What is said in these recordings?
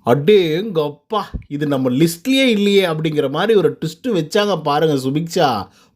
அடேங்கப்பா! இது நம்ம லிஸ்ட்லயே இல்லையே அப்படிங்கிற மாரி ஒரு ட்விஸ்ட்டு வச்சாங்க பாருங்க சுபிக்ஷா.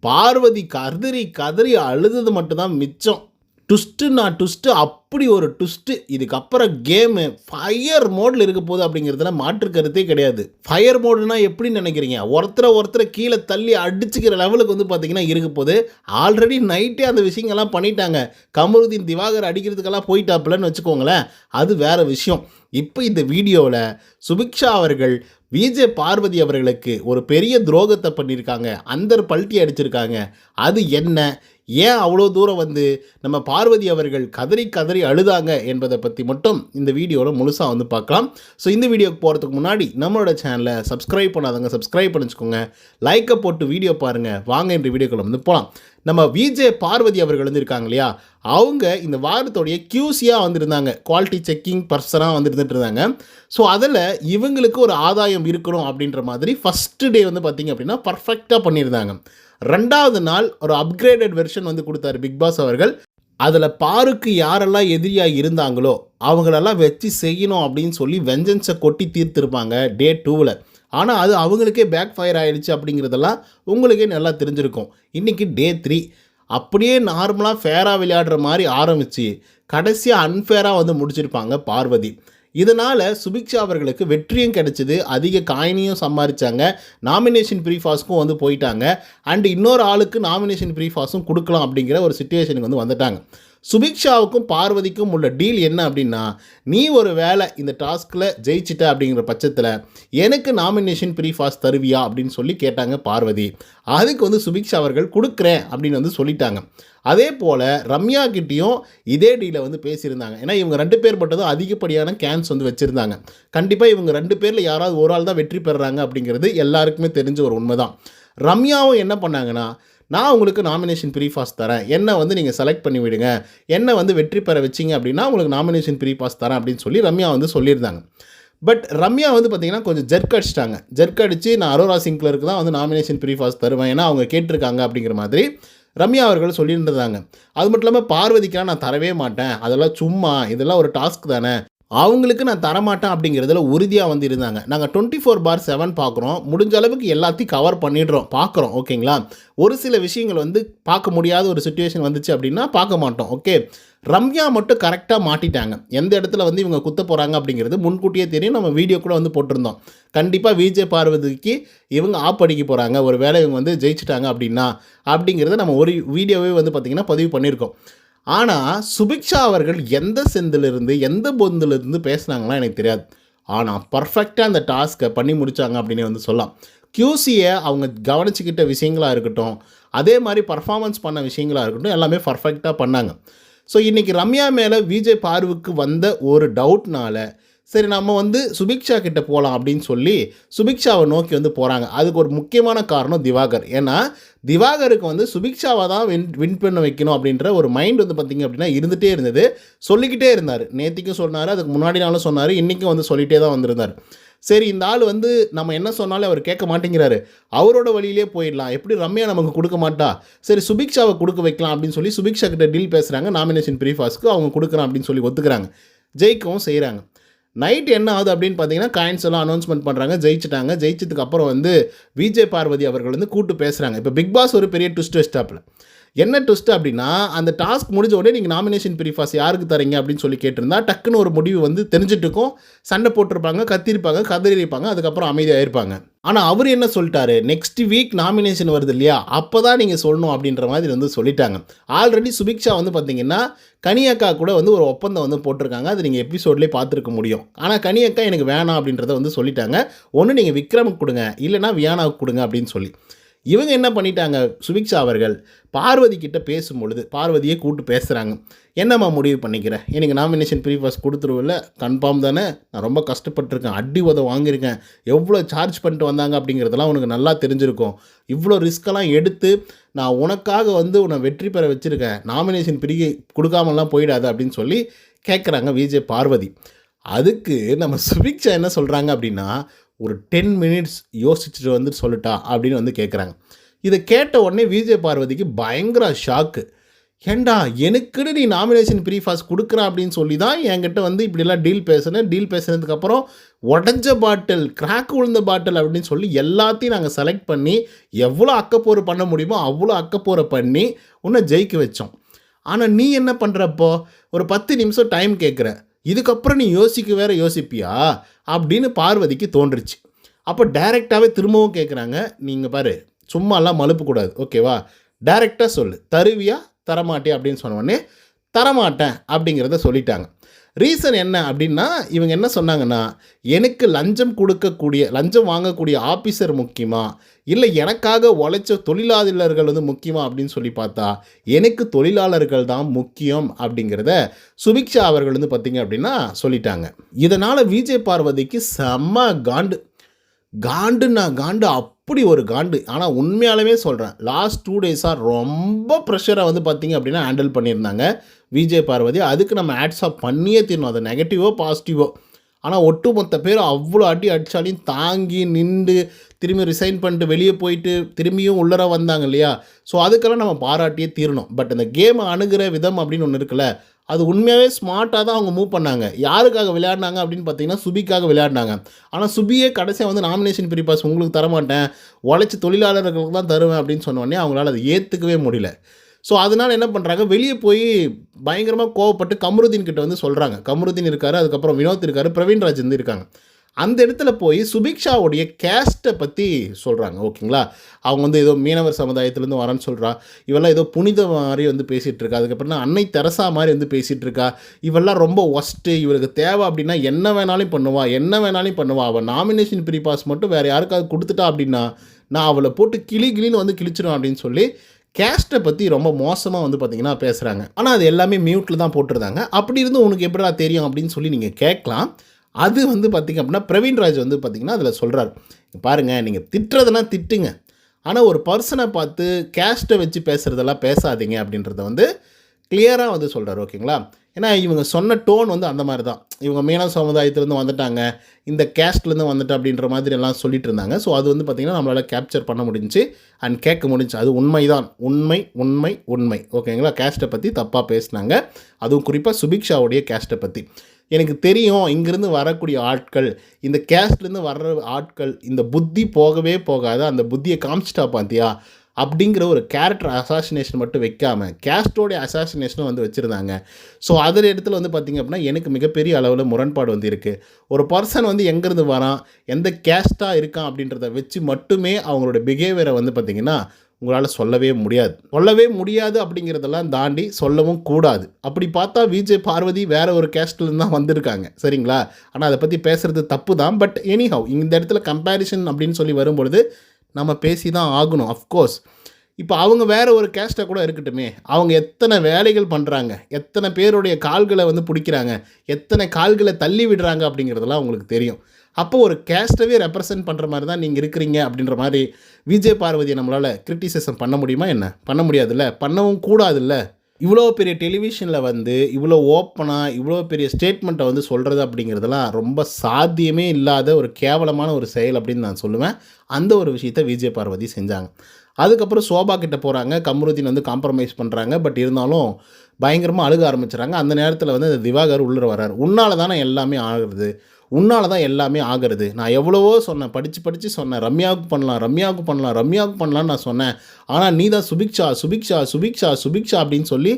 பார்வதி கதறி கதறி அழுதது மட்டும் தான் மிச்சம். ட்விஸ்ட்டுன்னா ட்விஸ்ட்டு அப்படி ஒரு ட்விஸ்ட்டு. இதுக்கப்புறம் கேமு ஃபயர் மோட்ல இருக்க போகுது அப்படிங்கிறதுல மாற்று கருத்தே கிடையாது. ஃபயர் மோடுனா எப்படின்னு நினைக்கிறீங்க? ஒருத்தர கீழ தள்ளி அடிச்சுக்கிற லெவலுக்கு வந்து பார்த்தீங்கன்னா இருக்க போது. ஆல்ரெடி நைட்டே அந்த விஷயங்கள்லாம் பண்ணிட்டாங்க. கமருதீன் திவாகர் அடிக்கிறதுக்கெல்லாம் போயிட்டாப்புலன்னு வச்சுக்கோங்களேன். அது வேற விஷயம். இப்போ இந்த வீடியோவில் சுபிக்ஷா அவர்கள் விஜே பார்வதி அவர்களுக்கு ஒரு பெரிய துரோகத்தை பண்ணியிருக்காங்க. அந்தர் பல்ட்டி அடிச்சிருக்காங்க. அது என்ன? ஏன் அவ்வளோ தூரம் வந்து நம்ம பார்வதி அவர்கள் கதறி கதறி அழுதாங்க என்பதை பற்றி மட்டும் இந்த வீடியோவில் முழுசாக வந்து பார்க்கலாம். ஸோ இந்த வீடியோக்கு போகிறதுக்கு முன்னாடி நம்மளோட சேனலை சப்ஸ்கிரைப் பண்ணாதவங்க சப்ஸ்கிரைப் பண்ணிச்சுக்கோங்க. லைக்கை போட்டு வீடியோ பாருங்கள். வாங்க இந்த வீடியோக்குள்ள வந்து போகலாம். நம்ம விஜே பார்வதி அவர்கள் வந்து இருக்காங்க இல்லையா, அவங்க இந்த வாரத்தோடைய கியூசியாக வந்திருந்தாங்க. குவாலிட்டி செக்கிங் பர்சனாக வந்து இருந்துட்டு இருந்தாங்க. ஸோ அதில் இவங்களுக்கு ஒரு ஆதாயம் இருக்கணும் அப்படின்ற மாதிரி ஃபஸ்ட்டு டே வந்து பார்த்திங்க அப்படின்னா பர்ஃபெக்டாக பண்ணியிருந்தாங்க. 2வது நாள் ஒரு அப்கிரேடட் வெர்ஷன் வந்து கொடுத்தாரு பிக் பாஸ் அவர்கள். அதில் பாருக்கு யாரெல்லாம் எதிரியாக இருந்தாங்களோ அவங்களெல்லாம் வச்சு செய்யணும் அப்படின்னு சொல்லி வெஞ்சன்ஸை கொட்டி தீர்த்திருப்பாங்க டே 2வில். ஆனால் அது அவங்களுக்கே பேக் ஃபயர் ஆகிடுச்சு அப்படிங்கிறதெல்லாம் உங்களுக்கே நல்லா தெரிஞ்சிருக்கும். இன்றைக்கி டே 3 அப்படியே நார்மலாக ஃபேராக விளையாடுற மாதிரி ஆரம்பித்து கடைசியாக அன்ஃபேராக வந்து முடிச்சிருப்பாங்க பார்வதி. இதனால் சுபிக்ஷா அவர்களுக்கு வெற்றியும் கிடைச்சிது, அதிக காயினையும் சம்பாதிச்சாங்க, நாமினேஷன் ப்ரீஃபாஸ்க்கும் வந்து போயிட்டாங்க. அண்ட் இன்னொரு ஆளுக்கு நாமினேஷன் ப்ரீஃபாஸும் கொடுக்கலாம் அப்படிங்கிற ஒரு சிச்சுவேஷனுக்கு வந்து வந்துட்டாங்க. சுபிக்ஷாவுக்கும் பார்வதிக்கும் உள்ள டீல் என்ன அப்படின்னா, நீ ஒரு வேளை இந்த டாஸ்கில் ஜெயிச்சிட்ட அப்படிங்கிற பட்சத்தில் எனக்கு நாமினேஷன் ப்ரீஃபாஸ் தருவியா அப்படின்னு சொல்லி கேட்டாங்க பார்வதி. அதுக்கு வந்து சுபிக்ஷா அவர்கள் கொடுக்குறேன் அப்படின்னு வந்து சொல்லிட்டாங்க. அதே போல் ரம்யா கிட்டேயும் இதே டீலை வந்து பேசியிருந்தாங்க. ஏன்னா இவங்க 2 பேர் மட்டும் தான் அதிகப்படியான கேன்ஸ் வந்து வச்சுருந்தாங்க. கண்டிப்பாக இவங்க 2 பேரில் யாராவது ஒரு ஆள் தான் வெற்றி பெறுறாங்க அப்படிங்கிறது எல்லாருக்குமே தெரிஞ்ச ஒரு உண்மை தான். ரம்யாவும் என்ன பண்ணாங்கன்னா, நான் உங்களுக்கு நாமினேஷன் ப்ரீஃபாஸ் தரேன், என்னை வந்து நீங்கள் செலக்ட் பண்ணி விடுங்க, என்னை வந்து வெற்றி பெற வச்சிங்க அப்படின்னா உங்களுக்கு நாமினேஷன் ப்ரீஃபாஸ் தரேன் அப்படின்னு சொல்லி ரம்யா வந்து சொல்லியிருந்தாங்க. பட் ரம்யா வந்து பார்த்திங்கன்னா கொஞ்சம் ஜெர்க் அடிச்சிட்டாங்க. ஜெர்க் அடித்து நான் அரோரா சிங்க்லருக்கு தான் வந்து நாமினேஷன் ப்ரீஃபாஸ் தருவேன், ஏன்னா அவங்க கேட்டிருக்காங்க அப்படிங்கிற மாதிரி ரம்யா அவர்கள் சொல்லியிருந்தாங்க. அது மட்டும் இல்லாமல் பார்வதிக்கெலாம் நான் தரவே மாட்டேன், அதெல்லாம் சும்மா, இதெல்லாம் ஒரு டாஸ்க் தானே, அவங்களுக்கு நான் தரமாட்டேன் அப்படிங்கிறதுல உறுதியாக வந்து இருந்தாங்க. நாங்கள் 24/7 பார்க்குறோம், முடிஞ்ச அளவுக்கு எல்லாத்தையும் கவர் பண்ணிடுறோம், பார்க்குறோம், ஓகேங்களா. ஒரு சில விஷயங்கள் வந்து பார்க்க முடியாத ஒரு சுச்சுவேஷன் வந்துச்சு அப்படின்னா பார்க்க மாட்டோம், ஓகே. ரம்யா மட்டும் கரெக்டாக மாட்டிட்டாங்க. எந்த இடத்துல வந்து இவங்க குத்த போகிறாங்க அப்படிங்கிறது முன்கூட்டியே தெரியும். நம்ம வீடியோ கூட வந்து போட்டிருந்தோம். கண்டிப்பாக விஜே பார்வதிக்கு இவங்க ஆப் அடிக்க போகிறாங்க, ஒரு வேளை இவங்க வந்து ஜெயிச்சிட்டாங்க அப்படின்னா அப்படிங்கிறத நம்ம ஒரு வீடியோவே வந்து பார்த்திங்கன்னா பதிவு பண்ணியிருக்கோம். ஆனால் சுபிக்ஷா அவர்கள் எந்த செந்திலிருந்து எந்த பொந்திலிருந்து பேசுனாங்களாம் எனக்கு தெரியாது. ஆனால் பர்ஃபெக்டாக அந்த டாஸ்க்கை பண்ணி முடித்தாங்க அப்படின்னு வந்து சொல்லலாம். கியூசியை அவங்க கவனிச்சுக்கிட்ட விஷயங்களாக இருக்கட்டும், அதே மாதிரி பர்ஃபார்மன்ஸ் பண்ண விஷயங்களாக இருக்கட்டும், எல்லாமே பர்ஃபெக்டாக பண்ணாங்க. ஸோ இன்றைக்கி ரம்யா மேலே விஜய் பார்வுக்கு வந்த ஒரு டவுட்னால சரி நம்ம வந்து சுபிக்ஷா கிட்டே போகலாம் அப்படின்னு சொல்லி சுபிக்ஷாவை நோக்கி வந்து போகிறாங்க. அதுக்கு ஒரு முக்கியமான காரணம் திவாகர். ஏன்னா திவாகருக்கு வந்து சுபிக்ஷாவை தான் வின் பண்ண வைக்கணும் அப்படின்ற ஒரு மைண்ட் வந்து பார்த்திங்க அப்படின்னா இருந்துகிட்டே இருந்தது. சொல்லிக்கிட்டே இருந்தார், நேற்றுக்கும் சொன்னார், அதுக்கு முன்னாடி நாளும் சொன்னார், இன்றைக்கும் வந்து சொல்லிகிட்டே தான் வந்திருந்தார். சரி இந்த ஆள் வந்து நம்ம என்ன சொன்னாலும் அவர் கேட்க மாட்டேங்கிறாரு, அவரோட வழியிலே போயிடலாம், எப்படி ரம்யா நமக்கு கொடுக்க மாட்டா, சரி சுபிக்ஷாவை கொடுக்க வைக்கலாம் அப்படின்னு சொல்லி சுபிக்ஷா கிட்ட டீல் பேசுகிறாங்க. நாமினேஷன் ப்ரீஃபாஸ்க்கு அவங்க கொடுக்குறான் அப்படின்னு சொல்லி ஒத்துக்கிறாங்க, ஜெயிக்கவும் செய்கிறாங்க. நைட் என்ன ஆகுது அப்படின்னு பார்த்தீங்கன்னா காயின்ஸ் எல்லாம் அனௌன்ஸ்மெண்ட் பண்ணுறாங்க, ஜெயிச்சிட்டாங்க. ஜெயிச்சதுக்கு அப்புறம் வந்து விஜய் பார்வதி அவர்கள் வந்து கூப்பிட்டு பேசுகிறாங்க. இப்போ பிக் பாஸ் ஒரு பெரிய ட்விஸ்ட் வச்சிட்டாப்புல. என்ன ட்விஸ்ட் அப்படின்னா, அந்த டாஸ்க் முடிஞ்ச உடனே நீங்கள் நாமினேஷன் ப்ரீஃபாஸ் யாருக்கு தரீங்க அப்படின்னு சொல்லி கேட்டிருந்தா டக்குன்னு ஒரு முடிவு வந்து தெரிஞ்சிட்டுருக்கும். சண்டை போட்டிருப்பாங்க, கத்திருப்பாங்க, கதறிப்பாங்க, அதுக்கப்புறம் அமைதியாக இருப்பாங்க. ஆனால் அவர் என்ன சொல்லிட்டாரு, நெக்ஸ்ட் வீக் நாமினேஷன் வருது இல்லையா, அப்போ தான் நீங்கள் சொல்லணும் அப்படின்ற மாதிரி வந்து சொல்லிட்டாங்க. ஆல்ரெடி சுபிக்ஷா வந்து பார்த்தீங்கன்னா கனியக்கா கூட வந்து ஒரு ஒப்பந்தம் வந்து போட்டிருக்காங்க. அது நீங்கள் எபிசோட்லேயே பார்த்துருக்க முடியும். ஆனால் கனியக்கா எனக்கு வேணாம் அப்படின்றத வந்து சொல்லிட்டாங்க. ஒன்று நீங்கள் விக்ரமுக்கு கொடுங்க, இல்லைனா வியானாவுக்கு கொடுங்க அப்படின்னு சொல்லி. இவங்க என்ன பண்ணிட்டாங்க, சுபிக்ஷா அவர்கள் பார்வதி கிட்ட பேசும்பொழுது பார்வதியை கூப்பிட்டு பேசுகிறாங்க. என்னம்மா முடிவு பண்ணிக்கிறேன், எனக்கு நாமினேஷன் ப்ரீஃபாஸ் கொடுத்துருவில்ல, கன்ஃபார்ம் தானே, நான் ரொம்ப கஷ்டப்பட்டிருக்கேன், அடி உத வாங்கியிருக்கேன், எவ்வளோ சார்ஜ் பண்ணிட்டு வந்தாங்க அப்படிங்கிறதெல்லாம் உனக்கு நல்லா தெரிஞ்சிருக்கும், இவ்வளோ ரிஸ்க்கெல்லாம் எடுத்து நான் உனக்காக வந்து உன்னை வெற்றி பெற வச்சுருக்கேன், நாமினேஷன் கொடுக்காமலாம் போயிடாது அப்படின்னு சொல்லி கேட்குறாங்க விஜய் பார்வதி. அதுக்கு நம்ம சுபிக்ஷா என்ன சொல்கிறாங்க அப்படின்னா, ஒரு 10 மினிட்ஸ் யோசிச்சுட்டு வந்து சொல்லட்டா அப்படின்னு வந்து கேட்குறாங்க. இதை கேட்ட உடனே விஜய் பார்வதிக்கு பயங்கர ஷாக்கு. ஏன்டா எனக்குன்னு நீ நாமினேஷன் ப்ரீஃபாஸ் கொடுக்குற அப்படின்னு சொல்லி தான் என்கிட்ட வந்து இப்படிலாம் டீல் பேசுனதுக்கப்புறம் உடஞ்ச பாட்டில், கிராக் விழுந்த பாட்டில் அப்படின்னு சொல்லி எல்லாத்தையும் நாங்கள் செலக்ட் பண்ணி எவ்வளோ அக்கப்போர் பண்ண முடியுமோ அவ்வளோ அக்கப்போரை பண்ணி உன்னை ஜெயிக்க வச்சோம். ஆனால் நீ என்ன பண்ணுறப்போ ஒரு 10 நிமிஷம் டைம் கேட்குற, இதுக்கப்புறம் நீ யோசிப்பியா அப்படின்னு பார்வதிக்கு தோன்றுச்சு. அப்போ டைரெக்டாகவே திரும்பவும் கேட்குறாங்க, நீங்கள் பாரு சும்மாலாம் மழுப்பக்கூடாது ஓகேவா, டைரெக்டாக சொல்லு, தருவியா தரமாட்டியா அப்படின்னு சொன்ன உடனே தரமாட்டேன் அப்படிங்கிறத சொல்லிட்டாங்க. ரீசன் என்ன அப்படின்னா, இவங்க என்ன சொன்னாங்கன்னா, எனக்கு லஞ்சம் வாங்கக்கூடிய ஆஃபீஸர் முக்கியமா, இல்லை எனக்காக உழைச்ச தொழிலாளர்கள் வந்து முக்கியமா அப்படின்னு சொல்லி பார்த்தா, எனக்கு தொழிலாளர்கள் தான் முக்கியம் அப்படிங்கிறத சுபிக்ஷா அவர்கள் வந்து பார்த்திங்க அப்படின்னா சொல்லிட்டாங்க. இதனால் விஜய் பார்வதிக்கு செம்ம காண்டு அப்படி ஒரு காண்டு. ஆனால் உண்மையாலுமே சொல்கிறேன், லாஸ்ட் 2 டேஸாக ரொம்ப ப்ரெஷரை வந்து பார்த்திங்க அப்படின்னா ஹேண்டில் பண்ணியிருந்தாங்க விஜய் பார்வதி. அதுக்கு நம்ம ஆட்ஸாக பண்ணியே தீரணும், அது நெகட்டிவோ பாசிட்டிவோ. ஆனால் ஒட்டுமொத்த பேர் அவ்வளோ அடி அடித்தாலையும் தாங்கி நின்று திரும்பி ரிசைன் பண்ணிட்டு வெளியே போயிட்டு திரும்பியும் உள்ளர வந்தாங்க இல்லையா. ஸோ அதுக்கெல்லாம் நம்ம பாராட்டியே தீரணும். பட் இந்த கேமை அணுகிற விதம் அப்படின்னு ஒன்று இருக்குல்ல, அது உண்மையாகவே ஸ்மார்ட்டாக தான் அவங்க மூவ் பண்ணாங்க. யாருக்காக விளையாடினாங்க அப்படின்னு பார்த்தீங்கன்னா சுபிக்காக விளையாடினாங்க. ஆனால் சுபியே கடைசியாக வந்து நாமினேஷன் ப்ரீபாஸ் உங்களுக்கு தரமாட்டேன், உழைச்சி தொழிலாளர்களுக்கு தான் தருவேன் அப்படின்னு சொன்னோடனே அவங்களால அதை ஏற்றுக்கவே முடியல. ஸோ அதனால் என்ன பண்ணுறாங்க, வெளியே போய் பயங்கரமாக கோவப்பட்டு கமருதீன் கிட்ட வந்து சொல்கிறாங்க. கமருதீன் இருக்கார், அதுக்கப்புறம் வினோத் இருக்கார், பிரவீன்ராஜ் வந்து இருக்காங்க. அந்த இடத்துல போய் சுபிக்ஷாவுடைய கேஸ்ட்டை பற்றி சொல்கிறாங்க ஓகேங்களா. அவங்க வந்து ஏதோ மீனவர் சமுதாயத்துலேருந்து வரேன்னு சொல்கிறா, இவெல்லாம் ஏதோ புனித மாதிரி வந்து பேசிகிட்டு இருக்கா, அதுக்கப்புறம் அன்னை தெரசா மாதிரி வந்து பேசிகிட்டு இருக்கா, இவெல்லாம் ரொம்ப ஒஸ்ட்டு, இவளுக்கு தேவை அப்படின்னா என்ன வேணாலும் பண்ணுவா, அவள் நாமினேஷன் ப்ரீபாஸ் மட்டும் வேறு யாருக்காவது கொடுத்துட்டா அப்படின்னா நான் அவளை போட்டு கிளின்னு வந்து கிழிச்சிடும் அப்படின்னு சொல்லி கேஸ்ட்டை பற்றி ரொம்ப மோசமாக வந்து பார்த்திங்கன்னா பேசுகிறாங்க. ஆனால் அது எல்லாமே மியூட்டில் தான் போட்டிருந்தாங்க. அப்படி இருந்து உனக்கு எப்படிடா தெரியும் அப்படின்னு சொல்லி நீங்கள் கேட்கலாம். அது வந்து பார்த்திங்க அப்படின்னா பிரவீன்ராஜ் வந்து பார்த்திங்கன்னா அதில் சொல்கிறார், பாருங்கள் நீங்கள் திட்டுறதுனா திட்டுங்க, ஆனால் ஒரு பர்சனை பார்த்து கேஸ்ட்டை வச்சு பேசுகிறதெல்லாம் பேசாதீங்க அப்படின்றத வந்து கிளியராக வந்து சொல்கிறார் ஓகேங்களா. ஏன்னா இவங்க சொன்ன டோன் வந்து அந்த மாதிரி தான், இவங்க மீனவ சமுதாயத்துலேருந்து வந்துட்டாங்க, இந்த கேஸ்ட்லேருந்து வந்துட்டு அப்படின்ற மாதிரி எல்லாம் சொல்லிட்டு இருந்தாங்க. ஸோ அது வந்து பார்த்திங்கன்னா நம்மளால் கேப்சர் பண்ண முடிஞ்சு அண்ட் கேட்க முடிஞ்சு. அது உண்மைதான், உண்மை ஓகேங்களா. கேஸ்ட்டை பற்றி தப்பாக பேசினாங்க, அதுவும் குறிப்பாக சுபிக்ஷாவுடைய கேஸ்ட்டை பற்றி. எனக்கு தெரியும் இங்கேருந்து வரக்கூடிய ஆட்கள், இந்த கேஸ்ட்லேருந்து வர்ற ஆட்கள் இந்த புத்தி போகவே போகாது, அந்த புத்தியை காமிச்சிட்டா பார்த்தியா அப்படிங்கிற ஒரு கேரக்டர் அசாசினேஷன் மட்டும் வைக்காமல் கேஸ்டோடைய அசாசினேஷனும் வந்து வச்சுருந்தாங்க. ஸோ அதில் இடத்துல வந்து பார்த்திங்க அப்படின்னா எனக்கு மிகப்பெரிய அளவில் முரண்பாடு வந்து இருக்குது. ஒரு பர்சன் வந்து எங்கேருந்து வரான், எந்த கேஸ்ட்டாக இருக்கான் அப்படின்றத வச்சு மட்டுமே அவங்களோட பிஹேவியரை வந்து பார்த்திங்கன்னா உங்களால் சொல்லவே முடியாது அப்படிங்கிறதெல்லாம் தாண்டி சொல்லவும் கூடாது. அப்படி பார்த்தா விஜய் பார்வதி வேறு ஒரு கேஸ்ட்லேருந்து தான் வந்திருக்காங்க சரிங்களா. ஆனால் அதை பற்றி பேசுகிறது தப்பு தான். பட் எனிஹவ் இந்த இடத்துல கம்பேரிசன் அப்படின்னு சொல்லி வரும்பொழுது நம்ம பேசி தான் ஆகணும் அஃப்கோர்ஸ். இப்போ அவங்க வேறு ஒரு கேஸ்ட்டை கூட இருக்கட்டுமே, அவங்க எத்தனை வேலைகள் பண்ணுறாங்க, எத்தனை பேருடைய கால்களை வந்து பிடிக்கிறாங்க, எத்தனை கால்களை தள்ளி விடுறாங்க அப்படிங்கிறதெல்லாம் உங்களுக்கு தெரியும். அப்போ ஒரு கேஸ்ட்டவே ரெப்ரசன்ட் பண்ணுற மாதிரி தான் நீங்கள் இருக்கிறீங்க அப்படின்ற மாதிரி விஜய் பார்வதியை நம்மளால் கிரிட்டிசிசம் பண்ண முடியுமா என்ன? பண்ண முடியாதுல்ல, பண்ணவும் கூடாதுல்ல. இவ்வளோ பெரிய டெலிவிஷனில் வந்து இவ்வளோ ஓப்பனாக இவ்வளோ பெரிய ஸ்டேட்மெண்ட்டை வந்து சொல்கிறது அப்படிங்கிறதெல்லாம் ரொம்ப சாத்தியமே இல்லாத ஒரு கேவலமான ஒரு செயல் அப்படின்னு நான் சொல்லுவேன். அந்த ஒரு விஷயத்தை விஜய் பார்வதி செஞ்சாங்க. அதுக்கப்புறம் சோபா கிட்ட போகிறாங்க, கமருதீன் வந்து காம்ப்ரமைஸ் பண்ணுறாங்க. பட் இருந்தாலும் பயங்கரமாக அழுக ஆரம்பிச்சுறாங்க. அந்த நேரத்தில் வந்து திவாகர் உள்ளே வர்றார். உன்னால் தானே எல்லாமே ஆகிறது, நான் எவ்வளவோ சொன்னேன், படித்து சொன்னேன், ரம்யாவுக்கு பண்ணலான்னு நான் சொன்னேன், ஆனால் நீ தான் சுபிக்ஷா அப்படின்னு சொல்லி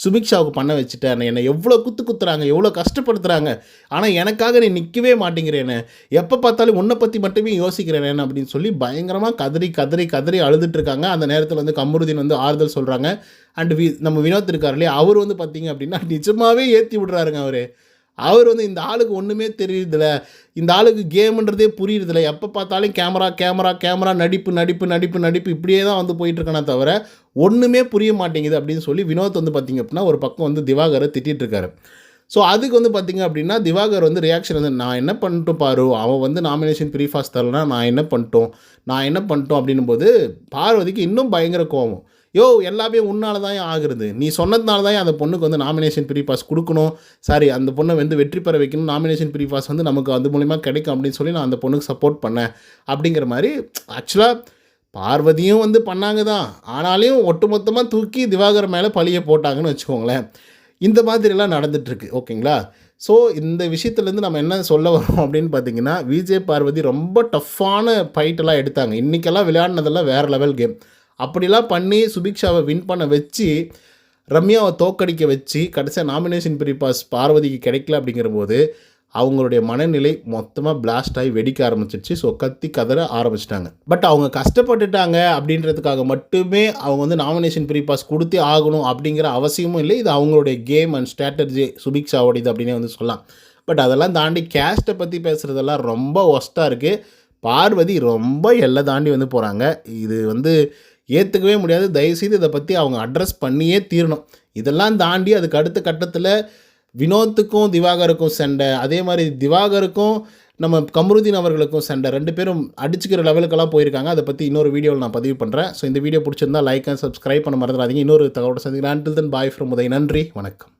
சுபிக்ஷாவுக்கு பண்ண வச்சுட்டேன். என்னை எவ்வளோ குத்துறாங்க, எவ்வளோ கஷ்டப்படுத்துகிறாங்க, ஆனால் எனக்காக நீ நிற்கவே மாட்டேங்கிறேன்னு, எப்போ பார்த்தாலும் உன்னை பற்றி மட்டுமே யோசிக்கிறேன் அப்படின்னு சொல்லி பயங்கரமாக கதறி அழுதுட்டுருக்காங்க. அந்த நேரத்தில் வந்து கமருதீன் வந்து ஆறுதல் சொல்கிறாங்க. அண்ட் நம்ம வினோத் இருக்கார் இல்லையா, அவர் வந்து பார்த்திங்க அப்படின்னா நிஜமாகவே ஏற்றி விடுறாருங்க. அவர் வந்து இந்த ஆளுக்கு ஒன்றுமே தெரியுறதில்ல, இந்த ஆளுக்கு கேமுன்றதே புரியுறதில்ல, எப்போ பார்த்தாலும் கேமரா நடிப்பு இப்படியே தான் வந்து போயிட்டுருக்கானே தவிர ஒன்றுமே புரிய மாட்டேங்குது அப்படின்னு சொல்லி வினோத் வந்து பார்த்திங்க அப்படின்னா ஒரு பக்கம் வந்து திவாகரை திட்டிகிட்ருக்காரு. ஸோ அதுக்கு வந்து பார்த்திங்க அப்படின்னா திவாகர் வந்து ரியாக்ஷன் வந்து, நான் என்ன பண்ணிட்டோம் பாரு, அவன் வந்து நாமினேஷன் ப்ரீஃபாஸ் தரலனா நான் என்ன பண்ணிட்டோம் அப்படின்னும் போது பார்வதிக்கு இன்னும் பயங்கர கோவம். எல்லாமே உன்னால் தான் ஆகுறது, நீ சொன்னதுனால தான் அந்த பொண்ணுக்கு வந்து நாமினேஷன் ப்ரீபாஸ் கொடுக்கணும், சாரி அந்த பொண்ணை வந்து வெற்றி பெற வைக்கணும், நாமினேஷன் ப்ரீபாஸ் வந்து நமக்கு அது மூலிமா கிடைக்கும் அப்படின்னு சொல்லி நான் அந்த பொண்ணுக்கு சப்போர்ட் பண்ணேன் அப்படிங்கிற மாதிரி. ஆக்சுவலாக பார்வதியும் வந்து பண்ணாங்க தான். ஆனாலும் ஒட்டுமொத்தமா தூக்கி திவாகர் மேல பழிய போட்டாங்கன்னு வச்சுக்கோங்களேன். இந்த மாதிரிலாம் நடந்துட்டுருக்கு. ஓகேங்களா? ஸோ இந்த விஷயத்துலேருந்து நம்ம என்ன சொல்ல வரோம் அப்படின்னு பார்த்தீங்கன்னா, விஜய் பார்வதி ரொம்ப டஃப்பான ஃபைட்டெல்லாம் எடுத்தாங்க. இன்றைக்கெல்லாம் விளையாடினதெல்லாம் வேறு லெவல் கேம். அப்படிலாம் பண்ணி சுபிக்ஷாவை வின் பண்ண வச்சு, ரம்யாவை தோற்கடிக்க வச்சு, கடைசியா நாமினேஷன் ஃப்ரீ பாஸ் பார்வதிக்கு கிடைக்கல அப்படிங்கிறபோது, அவங்களுடைய மனநிலை மொத்தமாக பிளாஸ்ட் ஆகி வெடிக்க ஆரம்பிச்சிருச்சு. ஸோ கத்தி கதற ஆரம்பிச்சிட்டாங்க. பட் அவங்க கஷ்டப்பட்டுட்டாங்க அப்படின்றதுக்காக மட்டுமே அவங்க வந்து நாமினேஷன் ஃப்ரீ பாஸ் கொடுத்தே ஆகணும் அப்படிங்கிற அவசியமும் இல்லை. இது அவங்களுடைய கேம் அண்ட் ஸ்ட்ராட்டஜி சுபிக்ஷாவோடது அப்படின்னே வந்து சொல்லலாம். பட் அதெல்லாம் தாண்டி கேஸ்ட்டை பற்றி பேசுகிறதெல்லாம் ரொம்ப ஒஸ்ட்டாக இருக்குது. பார்வதி ரொம்ப எல்லை தாண்டி வந்து போகிறாங்க. இது வந்து ஏற்றுக்கவே முடியாது. தயவுசெய்து இதை பற்றி அவங்க அட்ரஸ் பண்ணியே தீரணும். இதெல்லாம் தாண்டி அதுக்கு அடுத்த கட்டத்தில் வினோத்துக்கும் திவாகருக்கும் சண்டை, அதே மாதிரி திவாகருக்கும் நம்ம கமருதீன் அவர்களுக்கும் சண்டை, 2 பேரும் அடிச்சுக்கிற லெவலுக்கெல்லாம் போயிருக்காங்க. அதை பற்றி இன்னொரு வீடியோவில் நான் பதிவு பண்ணுறேன். ஸோ இந்த வீடியோ பிடிச்சிருந்தா லைக் அண்ட் சப்ஸ்கிரைப் பண்ண மறந்துடாதீங்க. இன்னொரு தகவலோட சந்திக்கிறேன். until then bye from Uday. நன்றி, வணக்கம்.